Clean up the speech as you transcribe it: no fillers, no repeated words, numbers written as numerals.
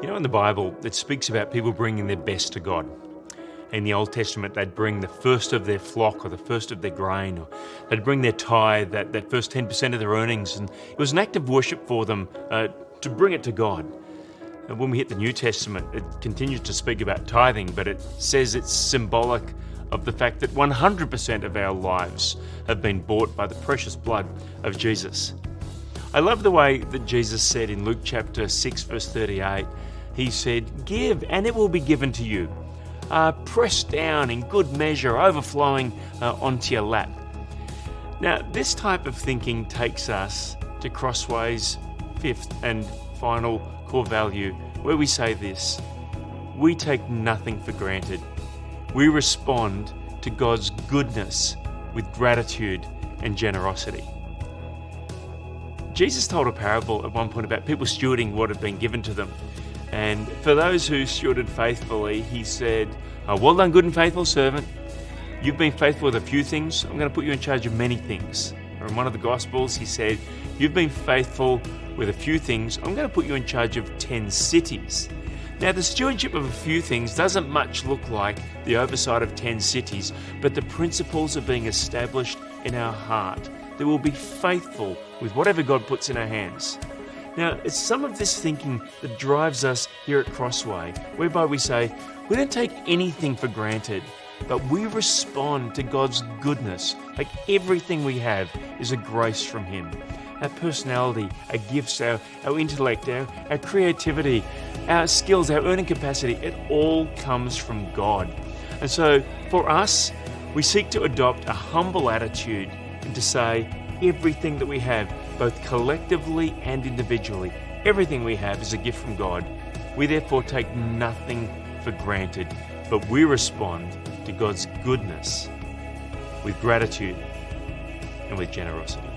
You know, in the Bible, it speaks about people bringing their best to God. In the Old Testament, they'd bring the first of their flock or the first of their grain, or they'd bring their tithe, that first 10% of their earnings, and it was an act of worship for them to bring it to God. And when we hit the New Testament, it continues to speak about tithing, but it says it's symbolic of the fact that 100% of our lives have been bought by the precious blood of Jesus. I love the way that Jesus said in Luke chapter 6, verse 38, he said, "Give, and it will be given to you. Pressed down in good measure, overflowing onto your lap." Now, this type of thinking takes us to Crossway's fifth and final core value, where we say this: we take nothing for granted. We respond to God's goodness with gratitude and generosity. Jesus told a parable at one point about people stewarding what had been given to them. And for those who stewarded faithfully, he said, "Well done, good and faithful servant. You've been faithful with a few things. I'm going to put you in charge of many things." Or in one of the Gospels, he said, "You've been faithful with a few things. I'm going to put you in charge of 10 cities." Now, the stewardship of a few things doesn't much look like the oversight of 10 cities, but the principles are being established in our heart that we'll be faithful with whatever God puts in our hands. Now, it's some of this thinking that drives us here at Crossway, whereby we say, we don't take anything for granted, but we respond to God's goodness. Like everything we have is a grace from Him. Our personality, our gifts, our intellect, our creativity, our skills, our earning capacity, it all comes from God. And so for us, we seek to adopt a humble attitude and to say everything that we have, both collectively and individually, everything we have is a gift from God. We therefore take nothing for granted, but we respond to God's goodness with gratitude and with generosity.